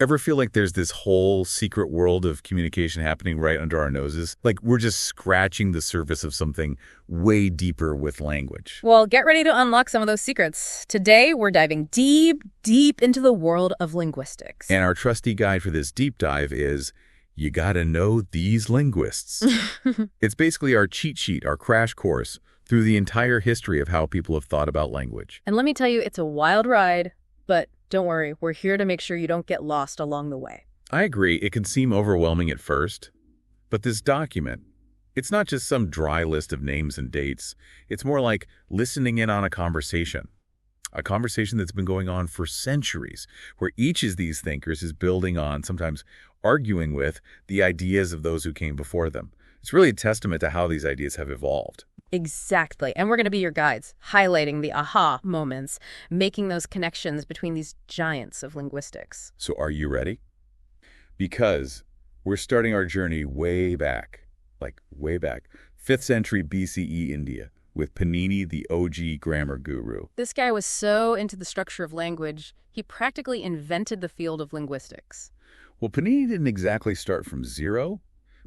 Ever feel like there's this whole secret world of communication happening right under our noses? Like we're just scratching the surface of something way deeper with language. Well, get ready to unlock some of those secrets. Today, we're diving deep, deep into the world of linguistics. And our trusty guide for this deep dive is, you gotta know these linguists. It's basically our cheat sheet, our crash course through the entire history of how people have thought about language. And let me tell you, it's a wild ride, but don't worry, we're here to make sure you don't get lost along the way. I agree, it can seem overwhelming at first, but this document, it's not just some dry list of names and dates. It's more like listening in on a conversation that's been going on for centuries, where each of these thinkers is building on, sometimes arguing with, the ideas of those who came before them. It's really a testament to how these ideas have evolved. Exactly. And we're going to be your guides, highlighting the aha moments, making those connections between these giants of linguistics. So are you ready? Because we're starting our journey way back, 5th century BCE India, with Panini, the OG grammar guru. This guy was so into the structure of language, he practically invented the field of linguistics. Well, Panini didn't exactly start from zero,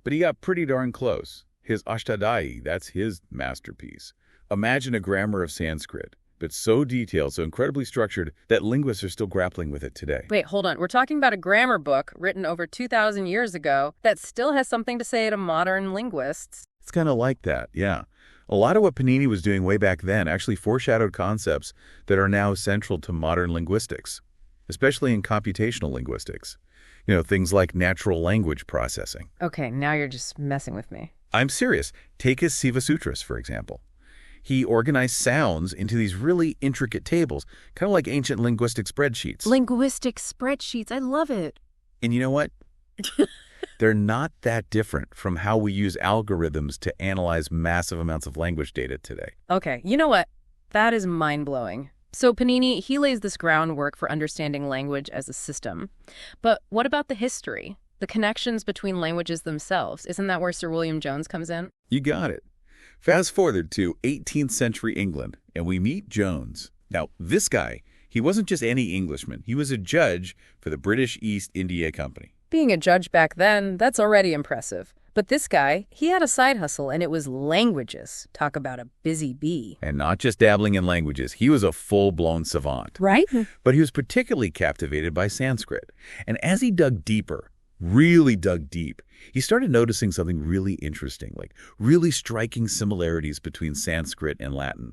but he got pretty darn close. His Ashtadhyayi, that's his masterpiece. Imagine a grammar of Sanskrit, but so detailed, so incredibly structured, that linguists are still grappling with it today. Wait, hold on. We're talking about a grammar book written over 2,000 years ago that still has something to say to modern linguists. It's kind of like that, yeah. A lot of what Panini was doing way back then actually foreshadowed concepts that are now central to modern linguistics, especially in computational linguistics. You know, things like natural language processing. Okay, now you're just messing with me. I'm serious. Take his Siva Sutras, for example. He organized sounds into these really intricate tables, kind of like ancient linguistic spreadsheets. Linguistic spreadsheets, I love it. And you know what? They're not that different from how we use algorithms to analyze massive amounts of language data today. Okay, you know what? That is mind-blowing. So Panini, he lays this groundwork for understanding language as a system. But what about the history? The connections between languages themselves? Isn't that where Sir William Jones comes in? You got it. Fast forward to 18th century England, and we meet Jones. Now, this guy, he wasn't just any Englishman. He was a judge for the British East India Company. Being a judge back then, that's already impressive. But this guy, he had a side hustle, and it was languages. Talk about a busy bee. And not just dabbling in languages. He was a full-blown savant. Right? But he was particularly captivated by Sanskrit. And as he dug deeper, really dug deep, he started noticing something really interesting, like really striking similarities between Sanskrit and Latin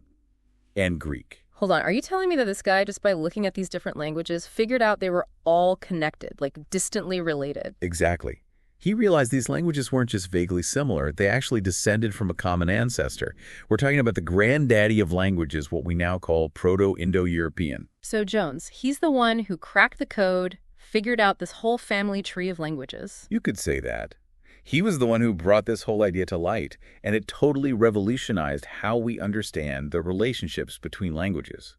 and Greek. Hold on, are you telling me that this guy, just by looking at these different languages, figured out they were all connected, like distantly related? Exactly. He realized these languages weren't just vaguely similar, they actually descended from a common ancestor. We're talking about the granddaddy of languages, what we now call Proto-Indo-European. So Jones, he's the one who cracked the code, figured out this whole family tree of languages. You could say that. He was the one who brought this whole idea to light, and it totally revolutionized how we understand the relationships between languages.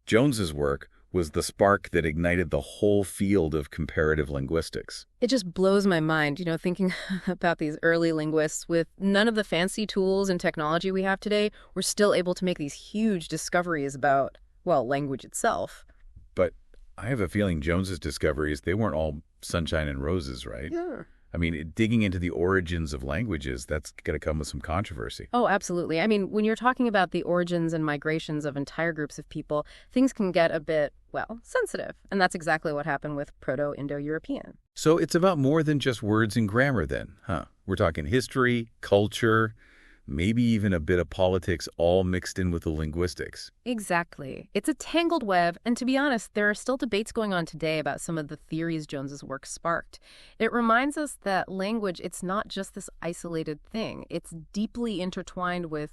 Jones's work was the spark that ignited the whole field of comparative linguistics. It just blows my mind, thinking about these early linguists with none of the fancy tools and technology we have today, we're still able to make these huge discoveries about, well, language itself. But I have a feeling Jones's discoveries, they weren't all sunshine and roses, right? Yeah. I mean, digging into the origins of languages, that's going to come with some controversy. Oh, absolutely. I mean, when you're talking about the origins and migrations of entire groups of people, things can get a bit, well, sensitive. And that's exactly what happened with Proto-Indo-European. So it's about more than just words and grammar then, huh? We're talking history, culture, maybe even a bit of politics all mixed in with the linguistics. Exactly. It's a tangled web, and to be honest, there are still debates going on today about some of the theories Jones's work sparked. It reminds us that language, it's not just this isolated thing. It's deeply intertwined with,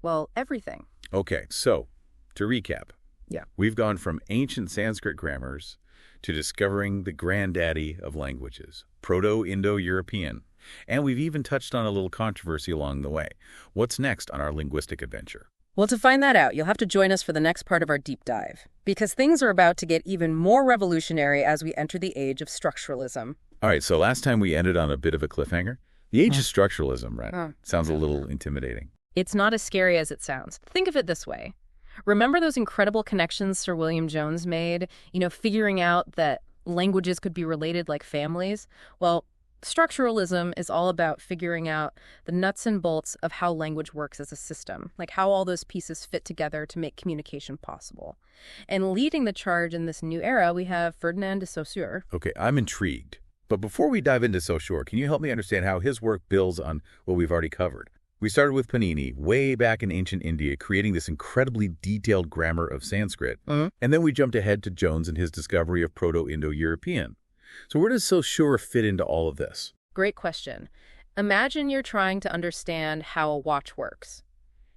well, everything. Okay, so to recap. Yeah. We've gone from ancient Sanskrit grammars to discovering the granddaddy of languages, Proto-Indo-European. And we've even touched on a little controversy along the way. What's next on our linguistic adventure? Well, to find that out, you'll have to join us for the next part of our deep dive, because things are about to get even more revolutionary as we enter the age of structuralism. All right, so last time we ended on a bit of a cliffhanger. The age of structuralism, right? Sounds a little intimidating. It's not as scary as it sounds. Think of it this way. Remember those incredible connections Sir William Jones made? Figuring out that languages could be related like families. Well, structuralism is all about figuring out the nuts and bolts of how language works as a system, like how all those pieces fit together to make communication possible. And leading the charge in this new era, we have Ferdinand de Saussure. Okay, I'm intrigued. But before we dive into Saussure, can you help me understand how his work builds on what we've already covered? We started with Panini way back in ancient India, creating this incredibly detailed grammar of Sanskrit. And then we jumped ahead to Jones and his discovery of Proto-Indo-European. So where does Saussure fit into all of this? Great question. Imagine you're trying to understand how a watch works.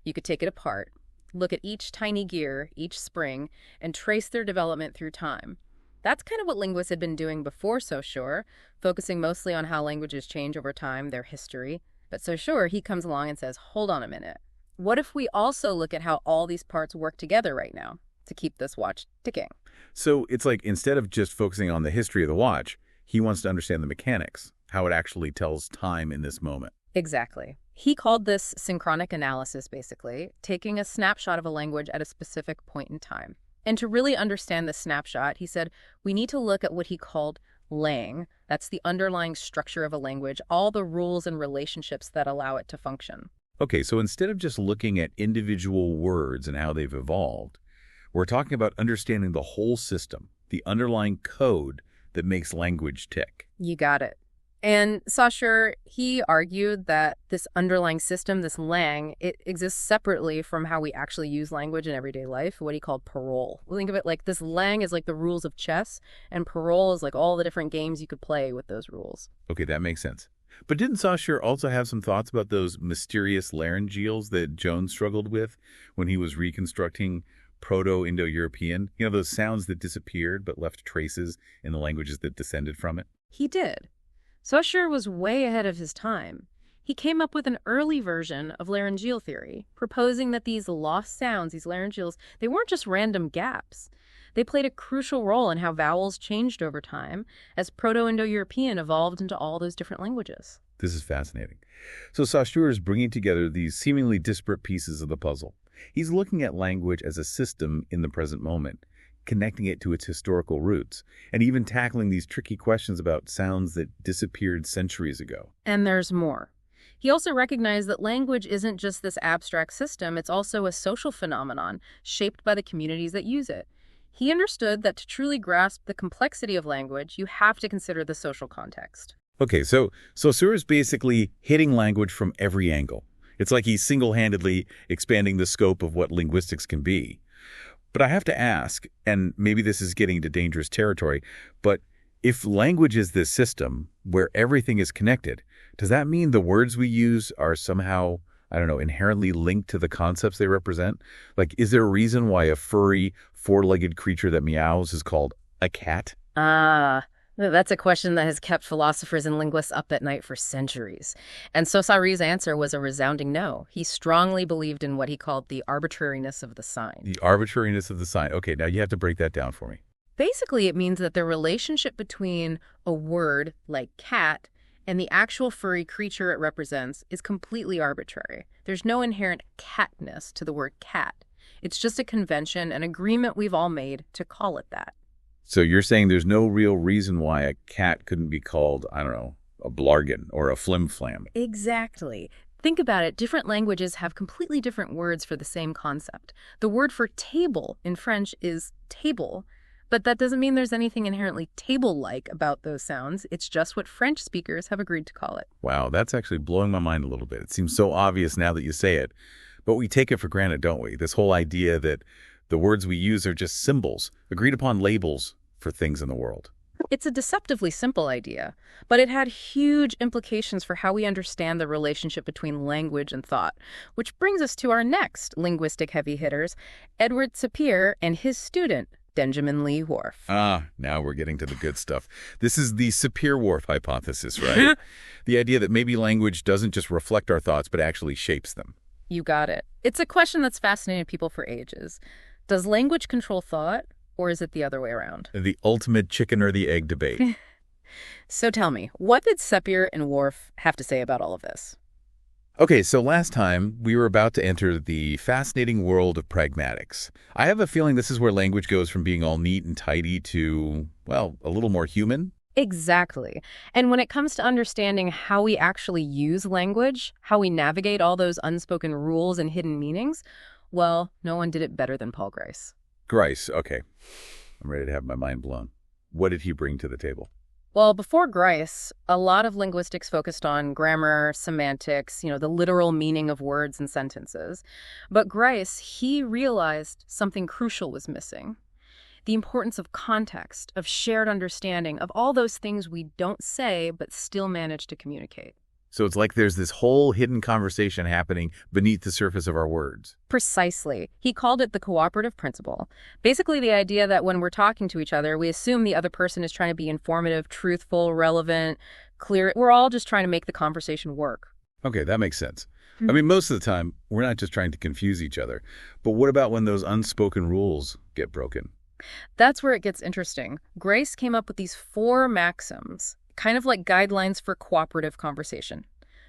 You could take it apart, look at each tiny gear, each spring, and trace their development through time. That's kind of what linguists had been doing before Saussure, focusing mostly on how languages change over time, their history. But Saussure, he comes along and says, hold on a minute. What if we also look at how all these parts work together right now to keep this watch ticking? So it's like instead of just focusing on the history of the watch, he wants to understand the mechanics, how it actually tells time in this moment. Exactly. He called this synchronic analysis, basically, taking a snapshot of a language at a specific point in time. And to really understand the snapshot, he said, we need to look at what he called lang. That's the underlying structure of a language, all the rules and relationships that allow it to function. Okay, so instead of just looking at individual words and how they've evolved, we're talking about understanding the whole system, the underlying code that makes language tick. You got it. And Saussure, he argued that this underlying system, this lang, it exists separately from how we actually use language in everyday life, what he called parole. Think of it like this lang is like the rules of chess, and parole is like all the different games you could play with those rules. Okay, that makes sense. But didn't Saussure also have some thoughts about those mysterious laryngeals that Jones struggled with when he was reconstructing Proto-Indo-European? You know, those sounds that disappeared but left traces in the languages that descended from it? He did. Saussure was way ahead of his time. He came up with an early version of laryngeal theory, proposing that these lost sounds, these laryngeals, they weren't just random gaps. They played a crucial role in how vowels changed over time as Proto-Indo-European evolved into all those different languages. This is fascinating. So Saussure is bringing together these seemingly disparate pieces of the puzzle. He's looking at language as a system in the present moment, connecting it to its historical roots, and even tackling these tricky questions about sounds that disappeared centuries ago. And there's more. He also recognized that language isn't just this abstract system, it's also a social phenomenon shaped by the communities that use it. He understood that to truly grasp the complexity of language, you have to consider the social context. Okay, so Saussure is basically hitting language from every angle. It's like he's single-handedly expanding the scope of what linguistics can be. But I have to ask, and maybe this is getting into dangerous territory, but if language is this system where everything is connected, does that mean the words we use are somehow, I don't know, inherently linked to the concepts they represent? Like, is there a reason why a furry, four-legged creature that meows is called a cat? That's a question that has kept philosophers and linguists up at night for centuries. And Saussure's answer was a resounding no. He strongly believed in what he called the arbitrariness of the sign. The arbitrariness of the sign. Okay, now you have to break that down for me. Basically, it means that the relationship between a word like cat and the actual furry creature it represents is completely arbitrary. There's no inherent catness to the word cat. It's just a convention, an agreement we've all made to call it that. So you're saying there's no real reason why a cat couldn't be called, I don't know, a blargin or a flim-flam. Exactly. Think about it. Different languages have completely different words for the same concept. The word for table in French is table, but that doesn't mean there's anything inherently table-like about those sounds. It's just what French speakers have agreed to call it. Wow, that's actually blowing my mind a little bit. It seems so obvious now that you say it, but we take it for granted, don't we? This whole idea that the words we use are just symbols, agreed upon labels for things in the world. It's a deceptively simple idea, but it had huge implications for how we understand the relationship between language and thought, which brings us to our next linguistic heavy hitters, Edward Sapir and his student, Benjamin Lee Whorf. Now we're getting to the good stuff. This is the Sapir-Whorf hypothesis, right? The idea that maybe language doesn't just reflect our thoughts, but actually shapes them. You got it. It's a question that's fascinated people for ages. Does language control thought, or is it the other way around? The ultimate chicken or the egg debate. So tell me, what did Sapir and Whorf have to say about all of this? Okay, so last time we were about to enter the fascinating world of pragmatics. I have a feeling this is where language goes from being all neat and tidy to, well, a little more human. Exactly. And when it comes to understanding how we actually use language, how we navigate all those unspoken rules and hidden meanings, well, no one did it better than Paul Grice. Grice, okay. I'm ready to have my mind blown. What did he bring to the table? Well, before Grice, a lot of linguistics focused on grammar, semantics, the literal meaning of words and sentences. But Grice, he realized something crucial was missing. The importance of context, of shared understanding, of all those things we don't say but still manage to communicate. So it's like there's this whole hidden conversation happening beneath the surface of our words. Precisely. He called it the cooperative principle. Basically the idea that when we're talking to each other, we assume the other person is trying to be informative, truthful, relevant, clear. We're all just trying to make the conversation work. Okay, that makes sense. I mean, most of the time, we're not just trying to confuse each other. But what about when those unspoken rules get broken? That's where it gets interesting. Grace came up with these 4 maxims, kind of like guidelines for cooperative conversation.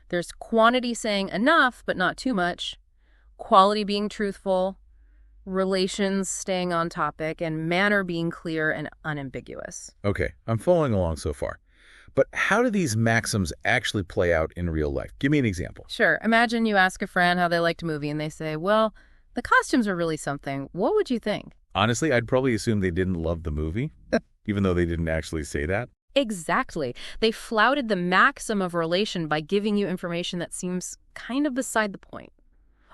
There's quantity saying enough, but not too much, quality being truthful, relations staying on topic, and manner being clear and unambiguous. Okay, I'm following along so far. But how do these maxims actually play out in real life? Give me an example. Sure, imagine you ask a friend how they liked a movie and they say, well, the costumes are really something. What would you think? Honestly, I'd probably assume they didn't love the movie, even though they didn't actually say that. Exactly. They flouted the maxim of relation by giving you information that seems kind of beside the point.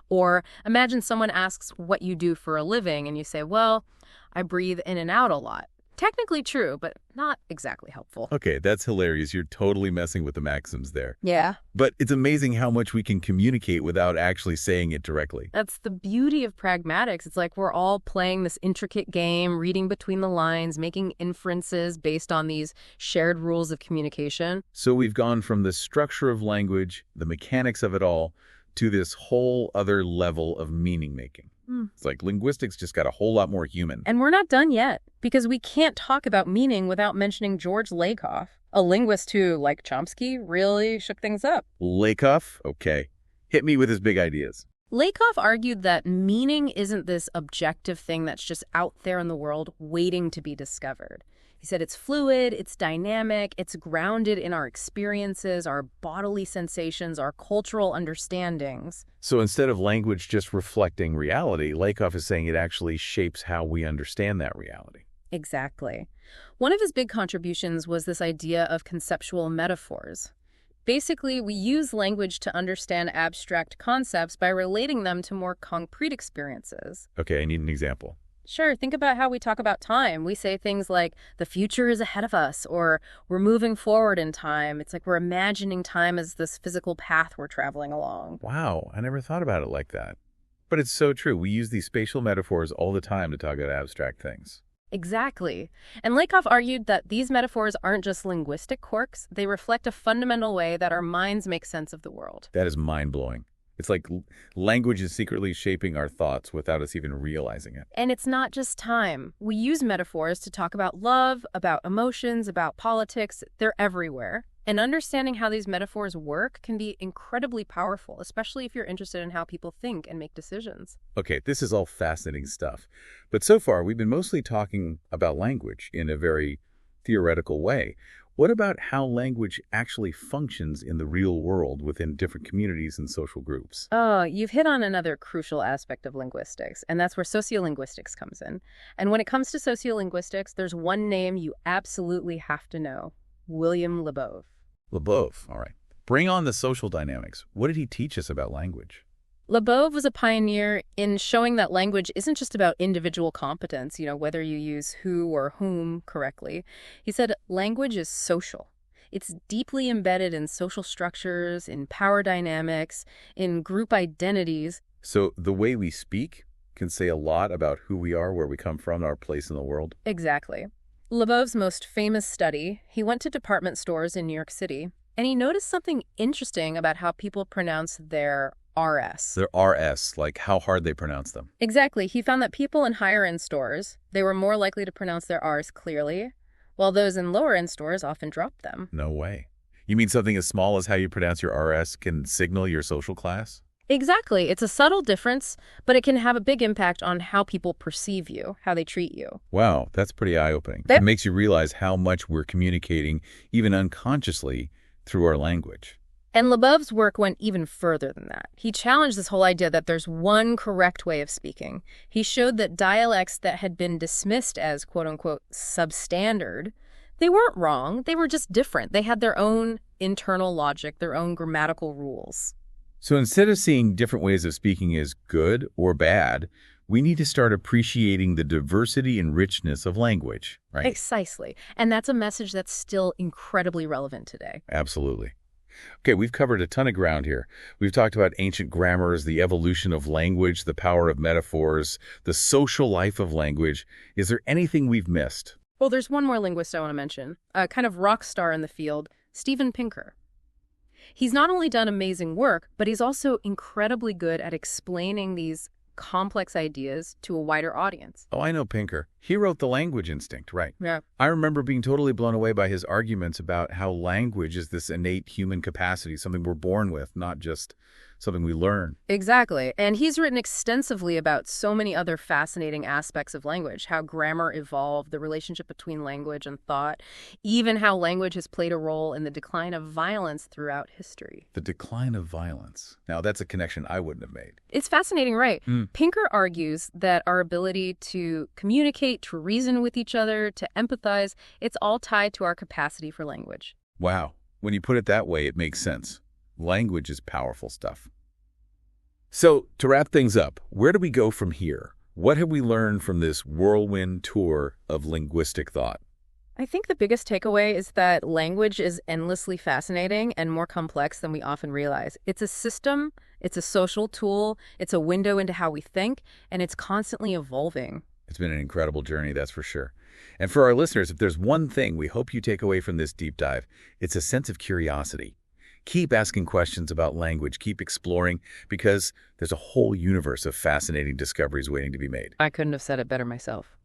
Or imagine someone asks what you do for a living and you say, well, I breathe in and out a lot. Technically true, but not exactly helpful. Okay, that's hilarious. You're totally messing with the maxims there. Yeah. But it's amazing how much we can communicate without actually saying it directly. That's the beauty of pragmatics. It's like we're all playing this intricate game, reading between the lines, making inferences based on these shared rules of communication. So we've gone from the structure of language, the mechanics of it all, to this whole other level of meaning making. It's like linguistics just got a whole lot more human. And we're not done yet, because we can't talk about meaning without mentioning George Lakoff, a linguist who, like Chomsky, really shook things up. Lakoff? Okay. Hit me with his big ideas. Lakoff argued that meaning isn't this objective thing that's just out there in the world waiting to be discovered. He said it's fluid, it's dynamic, it's grounded in our experiences, our bodily sensations, our cultural understandings. So instead of language just reflecting reality, Lakoff is saying it actually shapes how we understand that reality. Exactly. One of his big contributions was this idea of conceptual metaphors. Basically, we use language to understand abstract concepts by relating them to more concrete experiences. Okay, I need an example. Sure, think about how we talk about time. We say things like, the future is ahead of us, or we're moving forward in time. It's like we're imagining time as this physical path we're traveling along. Wow, I never thought about it like that. But it's so true. We use these spatial metaphors all the time to talk about abstract things. Exactly. And Lakoff argued that these metaphors aren't just linguistic quirks. They reflect a fundamental way that our minds make sense of the world. That is mind-blowing. It's like language is secretly shaping our thoughts without us even realizing it. And it's not just time. We use metaphors to talk about love, about emotions, about politics. They're everywhere. And understanding how these metaphors work can be incredibly powerful, especially if you're interested in how people think and make decisions. Okay, this is all fascinating stuff. But so far, we've been mostly talking about language in a very theoretical way. What about how language actually functions in the real world within different communities and social groups? Oh, you've hit on another crucial aspect of linguistics, and that's where sociolinguistics comes in. And when it comes to sociolinguistics, there's one name you absolutely have to know: William Labov. Labov, all right. Bring on the social dynamics. What did he teach us about language? Labov was a pioneer in showing that language isn't just about individual competence, whether you use who or whom correctly. He said language is social. It's deeply embedded in social structures, in power dynamics, in group identities. So the way we speak can say a lot about who we are, where we come from, our place in the world? Exactly. Labov's most famous study, he went to department stores in New York City, and he noticed something interesting about how people pronounce their RS. Their RS, like how hard they pronounce them. Exactly. He found that people in higher-end stores, they were more likely to pronounce their R's clearly, while those in lower-end stores often dropped them. No way. You mean something as small as how you pronounce your RS can signal your social class? Exactly. It's a subtle difference, but it can have a big impact on how people perceive you, how they treat you. Wow, that's pretty eye-opening. That- It makes you realize how much we're communicating, even unconsciously, through our language. And Leboeuf's work went even further than that. He challenged this whole idea that there's one correct way of speaking. He showed that dialects that had been dismissed as quote-unquote substandard, they weren't wrong, they were just different. They had their own internal logic, their own grammatical rules. So instead of seeing different ways of speaking as good or bad, we need to start appreciating the diversity and richness of language, right? Precisely. And that's a message that's still incredibly relevant today. Absolutely. Okay, we've covered a ton of ground here. We've talked about ancient grammars, the evolution of language, the power of metaphors, the social life of language. Is there anything we've missed? Well, there's one more linguist I want to mention, a kind of rock star in the field, Steven Pinker. He's not only done amazing work, but he's also incredibly good at explaining these complex ideas to a wider audience. Oh, I know Pinker. He wrote The Language Instinct, right? Yeah. I remember being totally blown away by his arguments about how language is this innate human capacity, something we're born with, not just something we learn. Exactly. And he's written extensively about so many other fascinating aspects of language, how grammar evolved, the relationship between language and thought, even how language has played a role in the decline of violence throughout history. The decline of violence. Now, that's a connection I wouldn't have made. It's fascinating, right? Pinker argues that our ability to communicate, to reason with each other, to empathize, it's all tied to our capacity for language. Wow. When you put it that way, it makes sense. Language is powerful stuff. So, to wrap things up, where do we go from here? What have we learned from this whirlwind tour of linguistic thought? I think the biggest takeaway is that language is endlessly fascinating and more complex than we often realize. It's a system, it's a social tool, it's a window into how we think, and it's constantly evolving. It's been an incredible journey, that's for sure. And for our listeners, if there's one thing we hope you take away from this deep dive, it's a sense of curiosity. Keep asking questions about language, keep exploring, because there's a whole universe of fascinating discoveries waiting to be made. I couldn't have said it better myself.